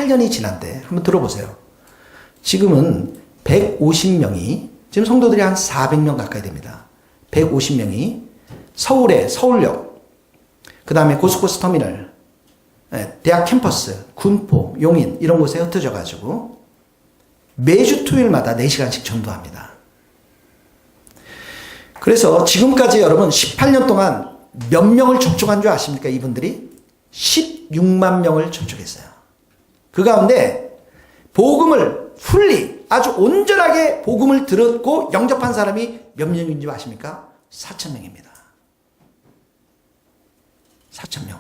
18년이 지난데 한번 들어보세요. 지금은 150명이, 지금 성도들이 한 400명 가까이 됩니다. 150명이 서울에 서울역, 그 다음에 고속버스 터미널, 대학 캠퍼스, 군포, 용인 이런 곳에 흩어져 가지고 매주 토요일마다 4시간씩 전도합니다. 그래서 지금까지 여러분 18년 동안 몇 명을 접촉한 줄 아십니까? 이분들이 16만 명을 접촉했어요. 그 가운데 복음을 풀리 아주 온전하게 복음을 들었고 영접한 사람이 몇 명인지 아십니까? 4,000명입니다. 4,000명.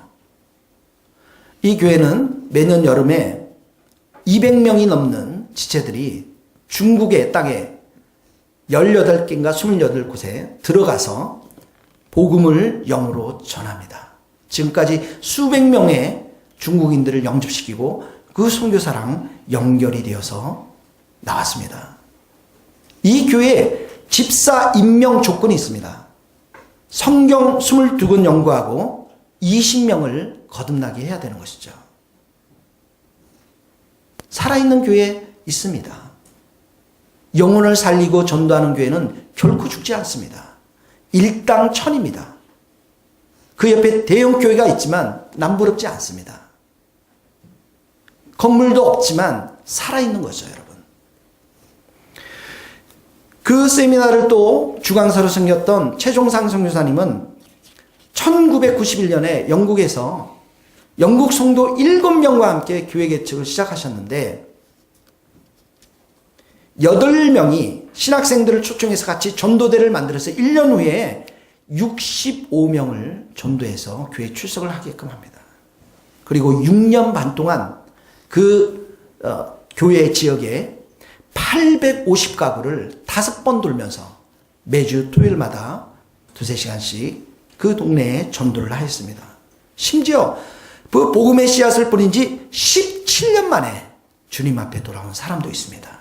이 교회는 매년 여름에 200명이 넘는 지체들이 중국의 땅에 18개인가 28곳에 들어가서 복음을 영으로 전합니다. 지금까지 수백 명의 중국인들을 영접시키고 그 선교사랑 연결이 되어서 나왔습니다. 이 교회에 집사 임명 조건이 있습니다. 성경 22권 연구하고 20명을 거듭나게 해야 되는 것이죠. 살아있는 교회 있습니다. 영혼을 살리고 전도하는 교회는 결코 죽지 않습니다. 일당 천입니다. 그 옆에 대형 교회가 있지만 남부럽지 않습니다. 건물도 없지만 살아있는 거죠, 여러분. 그 세미나를 또 주강사로 섬겼던 최종상 선교사님은 1991년에 영국에서 영국 성도 7명과 함께 교회 개척을 시작하셨는데 8명이 신학생들을 초청해서 같이 전도대를 만들어서 1년 후에 65명을 전도해서 교회 출석을 하게끔 합니다. 그리고 6년 반 동안 그 교회 지역에 850가구를 5번 돌면서 매주 토요일마다 2-3시간씩 그 동네에 전도를 하였습니다. 심지어 그 복음의 씨앗을 뿌린 지 17년 만에 주님 앞에 돌아온 사람도 있습니다.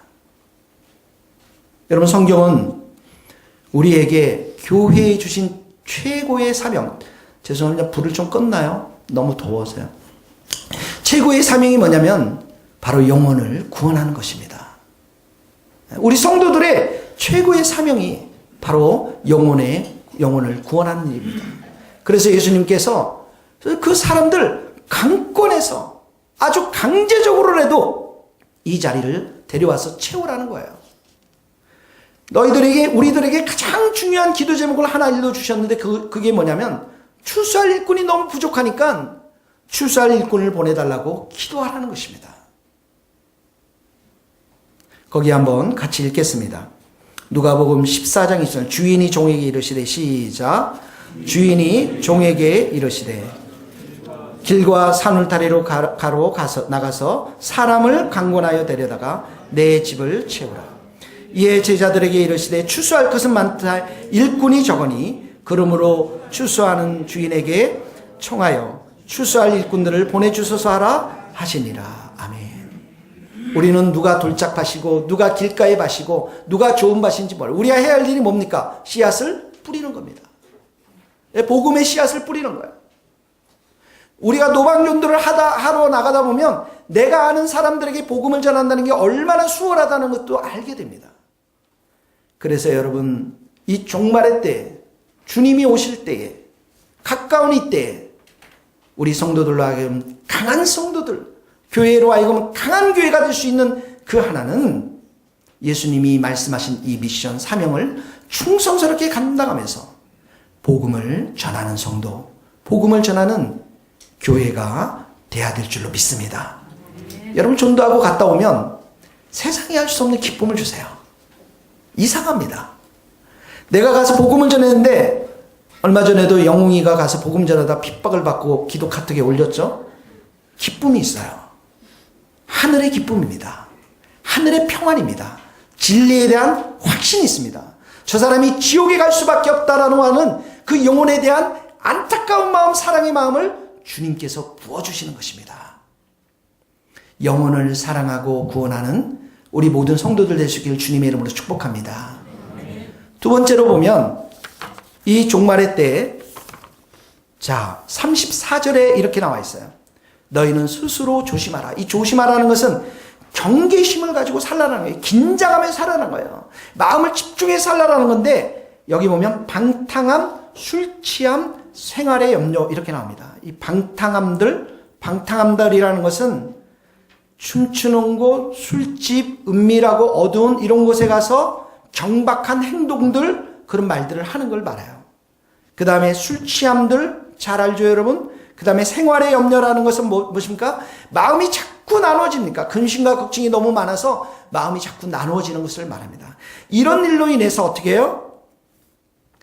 여러분, 성경은 우리에게 교회에 주신 최고의 사명, 죄송합니다. 불을 좀 껐나요? 너무 더워서요. 최고의 사명이 뭐냐면 바로 영혼을 구원하는 것입니다. 우리 성도들의 최고의 사명이 바로 영혼을 구원하는 일입니다. 그래서 예수님께서 그 사람들 강권해서 아주 강제적으로라도 이 자리를 데려와서 채우라는 거예요. 우리들에게 가장 중요한 기도 제목을 하나 일러주셨는데 그게 뭐냐면 출소할 일꾼이 너무 부족하니까 출소할 일꾼을 보내달라고 기도하라는 것입니다. 거기 한번 같이 읽겠습니다. 누가복음 14장 20절. 주인이 종에게 이르시되, 시작. 주인이 종에게 이르시되 길과 산울타리로 나가서 사람을 강권하여 데려다가 내 집을 채우라. 이에 제자들에게 이르시되 추수할 것은 많다. 일꾼이 적으니 그러므로 추수하는 주인에게 청하여 추수할 일꾼들을 보내주소서 하라 하시니라. 아멘. 우리는 누가 돌짝밭이고 누가 길가의 밭이고 누가 좋은 밭인지 몰라. 우리가 해야 할 일이 뭡니까? 씨앗을 뿌리는 겁니다. 복음의 씨앗을 뿌리는 거예요. 우리가 노방전도를 하러 나가다 보면 내가 아는 사람들에게 복음을 전한다는 게 얼마나 수월하다는 것도 알게 됩니다. 그래서 여러분, 이 종말의 때에, 주님이 오실 때에, 가까운 이때에 우리 성도들로 하여금 강한 성도들, 교회로 하여금 강한 교회가 될 수 있는 그 하나는 예수님이 말씀하신 이 미션 사명을 충성스럽게 감당하면서 복음을 전하는 성도, 복음을 전하는 교회가 돼야 될 줄로 믿습니다. 여러분, 전도하고 갔다 오면 세상이 할 수 없는 기쁨을 주세요. 이상합니다. 내가 가서 복음을 전했는데 얼마 전에도 영웅이가 가서 복음 전하다 핍박을 받고 기도 카톡에 올렸죠. 기쁨이 있어요. 하늘의 기쁨입니다. 하늘의 평안입니다. 진리에 대한 확신이 있습니다. 저 사람이 지옥에 갈 수밖에 없다라는 하는 그 영혼에 대한 안타까운 마음, 사랑의 마음을 주님께서 부어주시는 것입니다. 영혼을 사랑하고 구원하는 우리 모든 성도들 될 수 있기를 주님의 이름으로 축복합니다. 두 번째로 보면 이 종말의 때에 34절에 이렇게 나와 있어요. 너희는 스스로 조심하라. 이 조심하라는 것은 경계심을 가지고 살라는 거예요. 긴장하며 살라는 거예요. 마음을 집중해 살라는 건데 여기 보면 방탕함, 술 취함, 생활의 염려 이렇게 나옵니다. 이 방탕함들이라는 것은 춤추는 곳, 술집, 은밀하고 어두운 이런 곳에 가서 경박한 행동들, 그런 말들을 하는 걸 말해요. 그 다음에 술 취함들, 잘 알죠 여러분? 그 다음에 생활의 염려라는 것은 무엇입니까? 마음이 자꾸 나눠집니까? 근심과 걱정이 너무 많아서 마음이 자꾸 나누어지는 것을 말합니다. 이런 일로 인해서 어떻게 해요?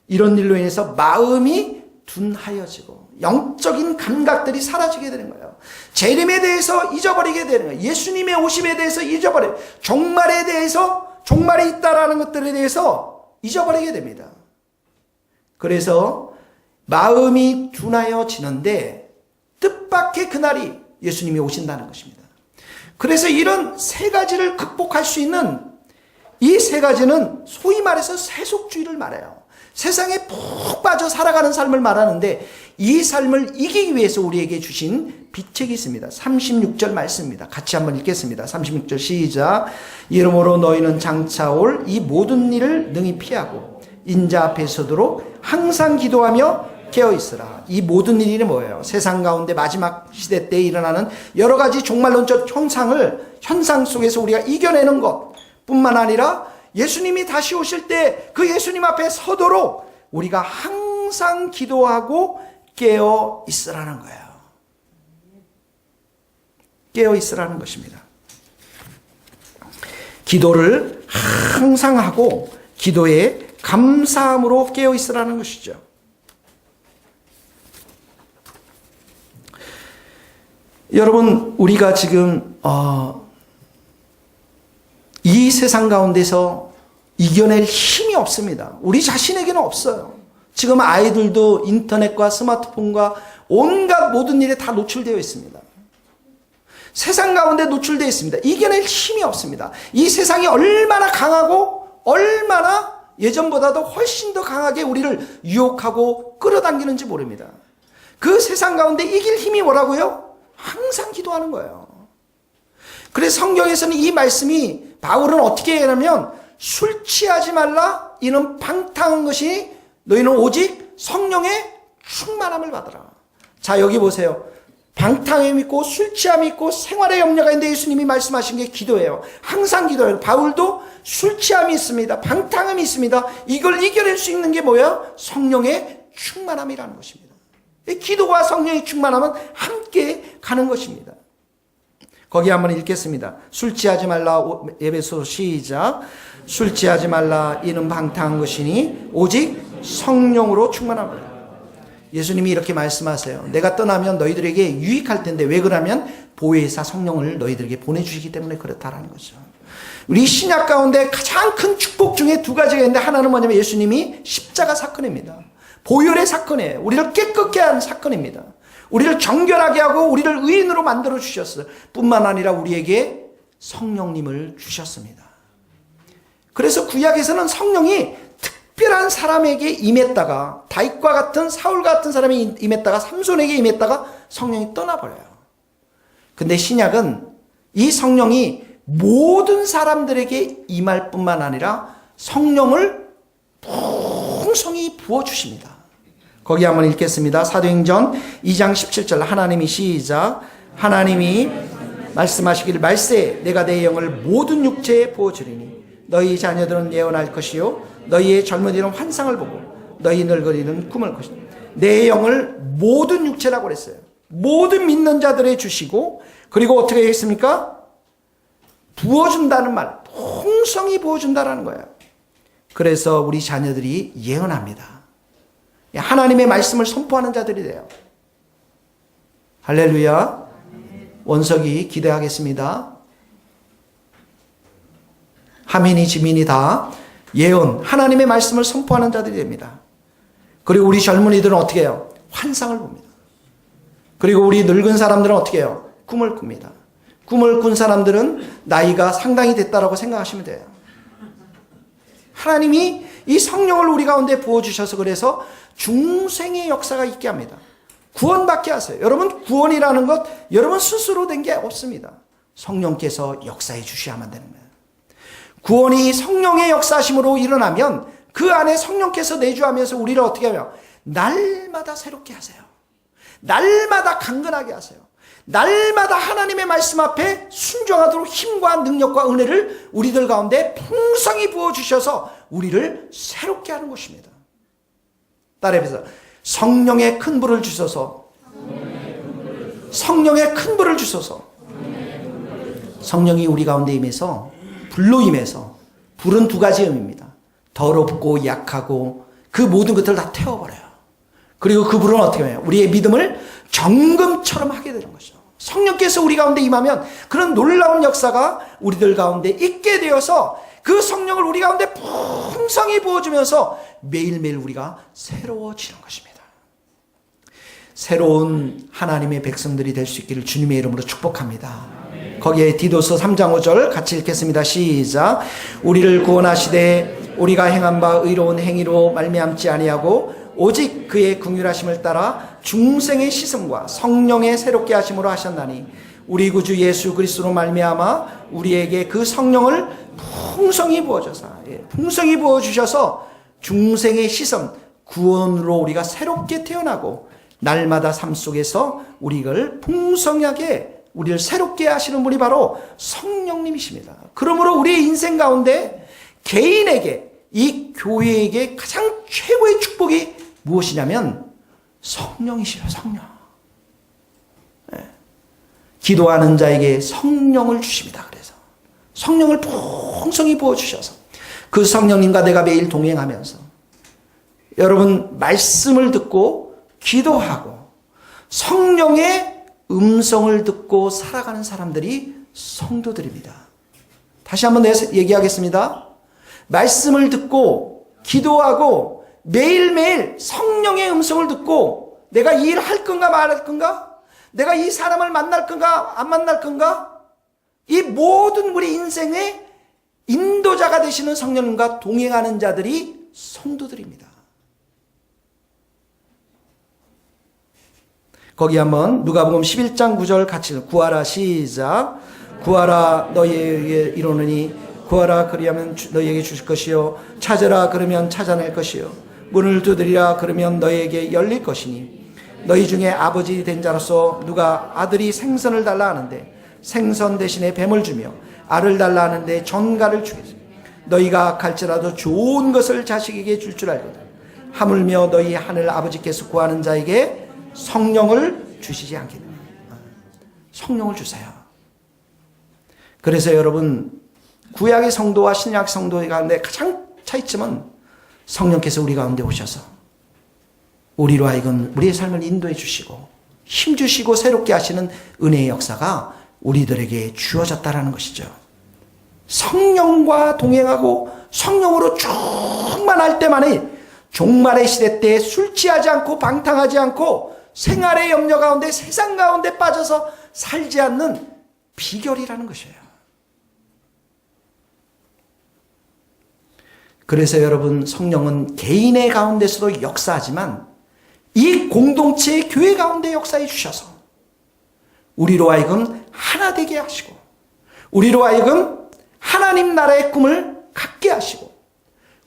이런 일로 인해서 마음이 둔하여지고 영적인 감각들이 사라지게 되는 거예요. 재림에 대해서 잊어버리게 되는 거예요. 예수님의 오심에 대해서 잊어버려요. 종말에 대해서, 종말이 있다라는 것들에 대해서 잊어버리게 됩니다. 그래서 마음이 둔하여지는데 뜻밖의 그날이 예수님이 오신다는 것입니다. 그래서 이런 세 가지를 극복할 수 있는 이 세 가지는 소위 말해서 세속주의를 말해요. 세상에 푹 빠져 살아가는 삶을 말하는데 이 삶을 이기기 위해서 우리에게 주신 비책이 있습니다. 36절 말씀입니다. 같이 한번 읽겠습니다. 36절 시작. 이러므로 너희는 장차 올 이 모든 일을 능히 피하고 인자 앞에 서도록 항상 기도하며 깨어있으라. 이 모든 일이 뭐예요? 세상 가운데 마지막 시대 때 일어나는 여러 가지 종말론적 현상 속에서 우리가 이겨내는 것 뿐만 아니라 예수님이 다시 오실 때 그 예수님 앞에 서도록 우리가 항상 기도하고 깨어있으라는 거예요. 깨어있으라는 것입니다. 기도를 항상 하고 기도에 감사함으로 깨어있으라는 것이죠. 여러분, 우리가 지금 이 세상 가운데서 이겨낼 힘이 없습니다. 우리 자신에게는 없어요. 지금 아이들도 인터넷과 스마트폰과 온갖 모든 일에 다 노출되어 있습니다. 세상 가운데 노출되어 있습니다. 이겨낼 힘이 없습니다. 이 세상이 얼마나 강하고 얼마나 예전보다도 훨씬 더 강하게 우리를 유혹하고 끌어당기는지 모릅니다. 그 세상 가운데 이길 힘이 뭐라고요? 항상 기도하는 거예요. 그래서 성경에서는 이 말씀이 바울은 어떻게 하냐면 술 취하지 말라. 이는 방탕한 것이 너희는 오직 성령의 충만함을 받으라. 자, 여기 보세요. 방탕함이 있고 술 취함이 있고 생활의 염려가 있는데 예수님이 말씀하신 게 기도예요. 항상 기도해요. 바울도 술 취함이 있습니다. 방탕함이 있습니다. 이걸 이겨낼 수 있는 게 뭐예요? 성령의 충만함이라는 것입니다. 기도와 성령의 충만함은 함께 가는 것입니다. 거기 한번 읽겠습니다. 술 취하지 말라. 에베소 시작. 술 취하지 말라. 이는 방탕한 것이니 오직 성령으로 충만함이라. 예수님이 이렇게 말씀하세요. 내가 떠나면 너희들에게 유익할 텐데 왜 그러면 보혜사 성령을 너희들에게 보내주시기 때문에 그렇다라는 거죠. 우리 신약 가운데 가장 큰 축복 중에 두 가지가 있는데 하나는 뭐냐면 예수님이 십자가 사건입니다. 보혈의 사건이에요. 우리를 깨끗게 한 사건입니다. 우리를 정결하게 하고 우리를 의인으로 만들어 주셨어요. 뿐만 아니라 우리에게 성령님을 주셨습니다. 그래서 구약에서는 성령이 특별한 사람에게 임했다가 다윗과 같은 사울 같은 사람이 임했다가 삼손에게 임했다가 성령이 떠나버려요. 근데 신약은 이 성령이 모든 사람들에게 임할 뿐만 아니라 성령을 풍성히 부어주십니다. 거기 한번 읽겠습니다. 사도행전 2장 17절 하나님이 시작. 하나님이 말씀하시기를 말세 내가 내 영을 모든 육체에 부어주리니 너희 자녀들은 예언할 것이요 너희의 젊은이는 환상을 보고 너희 늙은이는 꿈을 것이다. 내 영을 모든 육체라고 그랬어요. 모든 믿는 자들에 주시고 그리고 어떻게 했습니까? 부어준다는 말, 풍성히 부어준다라는 거예요. 그래서 우리 자녀들이 예언합니다. 하나님의 말씀을 선포하는 자들이 돼요. 할렐루야. 원석이 기대하겠습니다. 하민이 지민이 다 예언, 하나님의 말씀을 선포하는 자들이 됩니다. 그리고 우리 젊은이들은 어떻게 해요? 환상을 봅니다. 그리고 우리 늙은 사람들은 어떻게 해요? 꿈을 꿉니다. 꿈을 꾼 사람들은 나이가 상당히 됐다라고 생각하시면 돼요. 하나님이 이 성령을 우리 가운데 부어주셔서 그래서 중생의 역사가 있게 합니다. 구원받게 하세요. 여러분, 구원이라는 것 여러분 스스로 된 게 없습니다. 성령께서 역사해 주셔야만 되는 거예요. 구원이 성령의 역사심으로 일어나면 그 안에 성령께서 내주하면서 우리를 어떻게 하며 날마다 새롭게 하세요. 날마다 강건하게 하세요. 날마다 하나님의 말씀 앞에 순종하도록 힘과 능력과 은혜를 우리들 가운데 풍성히 부어주셔서 우리를 새롭게 하는 것입니다. 따라해서 성령의 큰 불을 주셔서, 성령의 큰 불을 주셔서, 성령이 우리 가운데 임해서, 불로 임해서, 불은 두 가지 의미입니다. 더럽고 약하고 그 모든 것들을 다 태워버려요. 그리고 그 불은 어떻게 해요? 우리의 믿음을 정금처럼 하게 되는 거죠. 성령께서 우리 가운데 임하면 그런 놀라운 역사가 우리들 가운데 있게 되어서 그 성령을 우리 가운데 풍성히 부어주면서 매일매일 우리가 새로워지는 것입니다. 새로운 하나님의 백성들이 될 수 있기를 주님의 이름으로 축복합니다. 거기에 디도서 3장 5절 같이 읽겠습니다. 시작. 우리를 구원하시되 우리가 행한 바 의로운 행위로 말미암지 아니하고 오직 그의 긍휼하심을 따라 중생의 씻음과 성령의 새롭게 하심으로 하셨나니 우리 구주 예수 그리스도로 말미암아 우리에게 그 성령을 풍성히 부어줘서 풍성히 부어주셔서 중생의 씻음 구원으로 우리가 새롭게 태어나고 날마다 삶 속에서 우리를 풍성하게 우리를 새롭게 하시는 분이 바로 성령님이십니다. 그러므로 우리의 인생 가운데 개인에게 이 교회에게 가장 최고의 축복이 무엇이냐면 성령이시라. 성령. 네. 기도하는 자에게 성령을 주십니다. 그래서 성령을 풍성히 부어주셔서 그 성령님과 내가 매일 동행하면서 여러분 말씀을 듣고 기도하고 성령의 음성을 듣고 살아가는 사람들이 성도들입니다. 다시 한번 얘기하겠습니다. 말씀을 듣고 기도하고 매일매일 성령의 음성을 듣고 내가 이 일을 할 건가 말할 건가? 내가 이 사람을 만날 건가 안 만날 건가? 이 모든 우리 인생의 인도자가 되시는 성령님과 동행하는 자들이 성도들입니다. 거기 한번 누가복음 11장 9절 같이 구하라 시작. 구하라 너희에게 이르노니 구하라 그리하면 너희에게 주실 것이요 찾으라 그러면 찾아낼 것이요 문을 두드리라 그러면 너희에게 열릴 것이니 너희 중에 아버지 된 자로서 누가 아들이 생선을 달라 하는데 생선 대신에 뱀을 주며 알을 달라 하는데 전갈을 주겠으며 너희가 갈지라도 좋은 것을 자식에게 줄 줄 알거든 하물며 너희 하늘 아버지께서 구하는 자에게 성령을 주시지 않겠느냐. 성령을 주세요. 그래서 여러분 구약의 성도와 신약 성도 가운데 가장 차이점은 성령께서 우리 가운데 오셔서 우리로 하여금 우리의 삶을 인도해 주시고 힘 주시고 새롭게 하시는 은혜의 역사가 우리들에게 주어졌다라는 것이죠. 성령과 동행하고 성령으로 충만할 때만이 종말의 시대 때 술 취하지 않고 방탕하지 않고 생활의 염려 가운데 세상 가운데 빠져서 살지 않는 비결이라는 것이에요. 그래서 여러분 성령은 개인의 가운데서도 역사하지만 이 공동체의 교회 가운데 역사해 주셔서 우리로 하여금 하나 되게 하시고 우리로 하여금 하나님 나라의 꿈을 갖게 하시고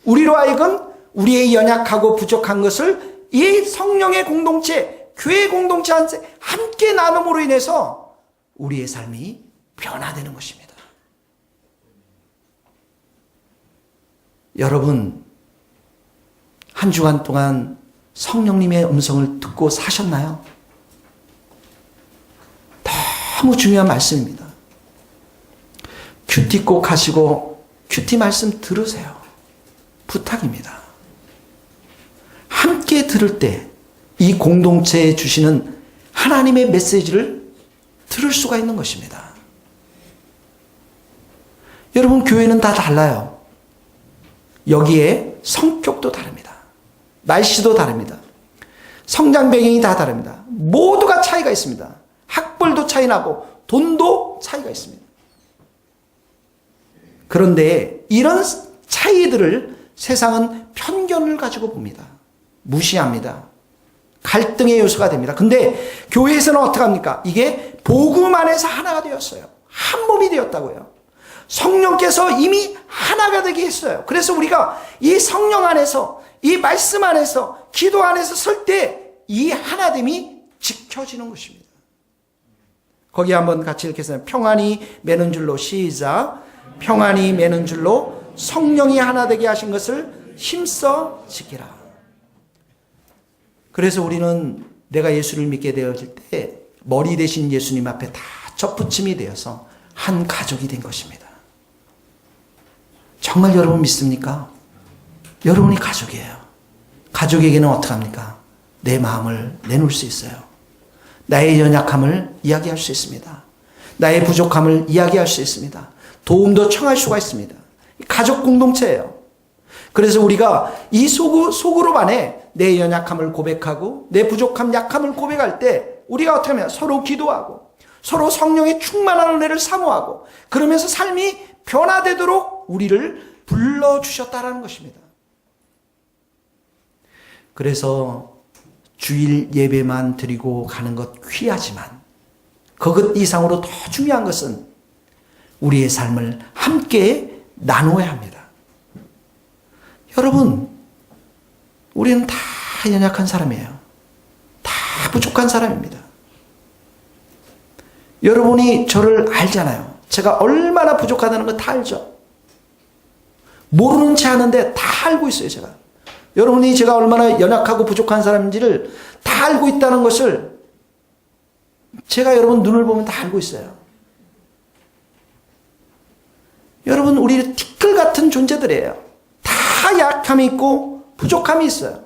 우리로 하여금 우리의 연약하고 부족한 것을 이 성령의 공동체 교회 공동체한테 함께 나눔으로 인해서 우리의 삶이 변화되는 것입니다. 여러분 한 주간 동안 성령님의 음성을 듣고 사셨나요? 너무 중요한 말씀입니다. 큐티 꼭 하시고 큐티 말씀 들으세요. 부탁입니다. 함께 들을 때 이 공동체에 주시는 하나님의 메시지를 들을 수가 있는 것입니다. 여러분 교회는 다 달라요. 여기에 성격도 다릅니다. 날씨도 다릅니다. 성장 배경이 다 다릅니다. 모두가 차이가 있습니다. 학벌도 차이 나고 돈도 차이가 있습니다. 그런데 이런 차이들을 세상은 편견을 가지고 봅니다. 무시합니다. 갈등의 요소가 됩니다. 근데 교회에서는 어떻게 합니까? 이게 복음 안에서 하나가 되었어요. 한 몸이 되었다고요. 성령께서 이미 하나가 되게 했어요. 그래서 우리가 이 성령 안에서, 이 말씀 안에서, 기도 안에서 설 때 이 하나됨이 지켜지는 것입니다. 거기 한번 같이 읽겠습니다. 평안이 매는 줄로, 시작. 평안이 매는 줄로 성령이 하나 되게 하신 것을 힘써 지키라. 그래서 우리는 내가 예수를 믿게 되어질 때 머리 대신 예수님 앞에 다 접붙임이 되어서 한 가족이 된 것입니다. 정말 여러분 믿습니까? 여러분이 가족이에요. 가족에게는 어떻게 합니까? 내 마음을 내놓을 수 있어요. 나의 연약함을 이야기할 수 있습니다. 나의 부족함을 이야기할 수 있습니다. 도움도 청할 수가 있습니다. 가족 공동체예요. 그래서 우리가 이 속으로 안에 내 연약함을 고백하고 내 부족함, 약함을 고백할 때 우리가 어떻게 하면 서로 기도하고 서로 성령의 충만한 은혜를 사모하고 그러면서 삶이 변화되도록 우리를 불러주셨다라는 것입니다. 그래서 주일 예배만 드리고 가는 것 귀하지만 그것 이상으로 더 중요한 것은 우리의 삶을 함께 나누어야 합니다. 여러분, 우리는 다 연약한 사람이에요. 다 부족한 사람입니다. 여러분이 저를 알잖아요. 제가 얼마나 부족하다는 거 다 알죠. 모르는 채 하는데 다 알고 있어요, 제가. 여러분이 제가 얼마나 연약하고 부족한 사람인지를 다 알고 있다는 것을 제가 여러분 눈을 보면 다 알고 있어요. 여러분, 우리 티끌 같은 존재들이에요. 다 약함이 있고 부족함이 있어요.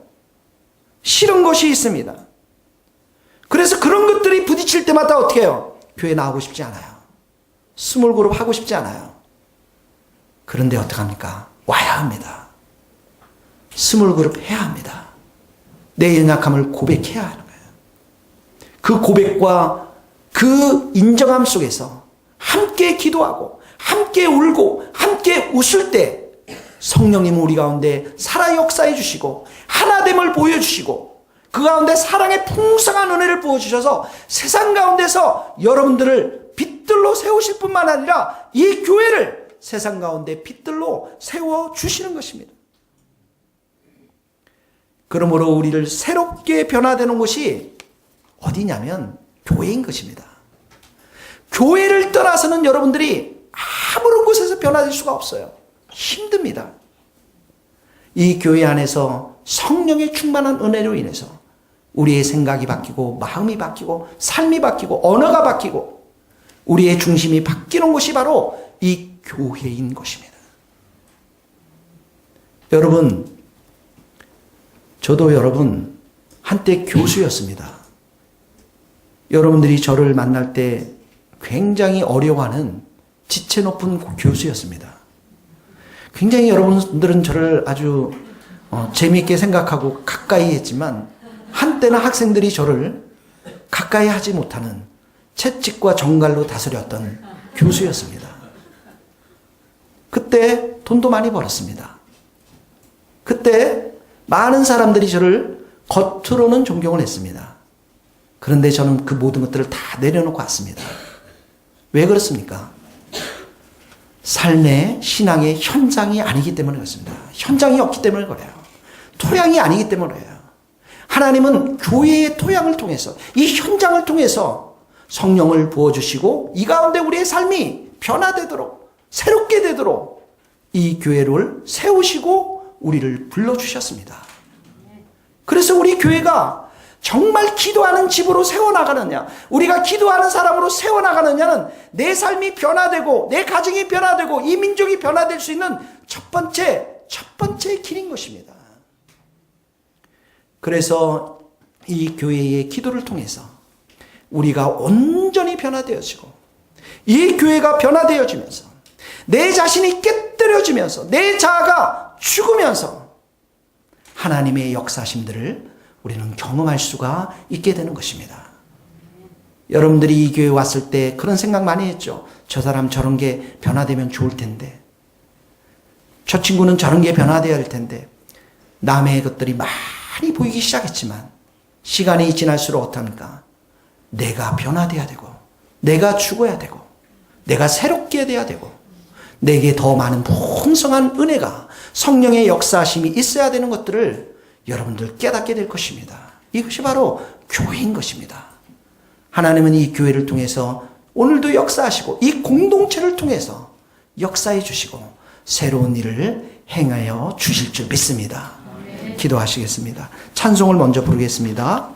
싫은 것이 있습니다. 그래서 그런 것들이 부딪힐 때마다 어떻게 해요? 교회 나오고 싶지 않아요. 스몰 그룹 하고 싶지 않아요. 그런데 어떡합니까? 와야 합니다. 스몰 그룹 해야 합니다. 내 연약함을 고백해야 하는 거예요. 그 고백과 그 인정함 속에서 함께 기도하고 함께 울고 함께 웃을 때 성령님은 우리 가운데 살아 역사해 주시고 하나됨을 보여주시고 그 가운데 사랑의 풍성한 은혜를 부어주셔서 세상 가운데서 여러분들을 빛들로 세우실 뿐만 아니라 이 교회를 세상 가운데 빛들로 세워주시는 것입니다. 그러므로 우리를 새롭게 변화되는 곳이 어디냐면 교회인 것입니다. 교회를 떠나서는 여러분들이 아무런 곳에서 변화될 수가 없어요. 힘듭니다. 이 교회 안에서 성령의 충만한 은혜로 인해서 우리의 생각이 바뀌고 마음이 바뀌고 삶이 바뀌고 언어가 바뀌고 우리의 중심이 바뀌는 곳이 바로 이 교회인 것입니다. 여러분, 저도 여러분 한때 교수였습니다. 여러분들이 저를 만날 때 굉장히 어려워하는 지체 높은 교수였습니다. 굉장히 여러분들은 저를 아주 재미있게 생각하고 가까이 했지만 한때는 학생들이 저를 가까이 하지 못하는 채찍과 정갈로 다스렸던 교수였습니다. 그때 돈도 많이 벌었습니다. 그때 많은 사람들이 저를 겉으로는 존경을 했습니다. 그런데 저는 그 모든 것들을 다 내려놓고 왔습니다. 왜 그렇습니까? 삶의 신앙의 현장이 아니기 때문에 그렇습니다. 현장이 없기 때문에 그래요. 토양이 아니기 때문에 그래요. 하나님은 교회의 토양을 통해서 이 현장을 통해서 성령을 부어주시고 이 가운데 우리의 삶이 변화되도록 새롭게 되도록 이 교회를 세우시고 우리를 불러주셨습니다. 그래서 우리 교회가 정말 기도하는 집으로 세워나가느냐, 우리가 기도하는 사람으로 세워나가느냐는 내 삶이 변화되고 내 가정이 변화되고 이 민족이 변화될 수 있는 첫 번째 길인 것입니다. 그래서 이 교회의 기도를 통해서 우리가 온전히 변화되어지고 이 교회가 변화되어지면서 내 자신이 깨뜨려지면서 내 자아가 죽으면서 하나님의 역사심들을 우리는 경험할 수가 있게 되는 것입니다. 여러분들이 이 교회에 왔을 때 그런 생각 많이 했죠. 저 사람 저런 게 변화되면 좋을 텐데, 저 친구는 저런 게 변화되어야 할 텐데, 남의 것들이 많이 보이기 시작했지만 시간이 지날수록 어떡합니까? 내가 변화돼야 되고, 내가 죽어야 되고, 내가 새롭게 돼야 되고, 내게 더 많은 풍성한 은혜가, 성령의 역사심이 있어야 되는 것들을 여러분들 깨닫게 될 것입니다. 이것이 바로 교회인 것입니다. 하나님은 이 교회를 통해서 오늘도 역사하시고 이 공동체를 통해서 역사해 주시고 새로운 일을 행하여 주실 줄 믿습니다. 기도하시겠습니다. 찬송을 먼저 부르겠습니다.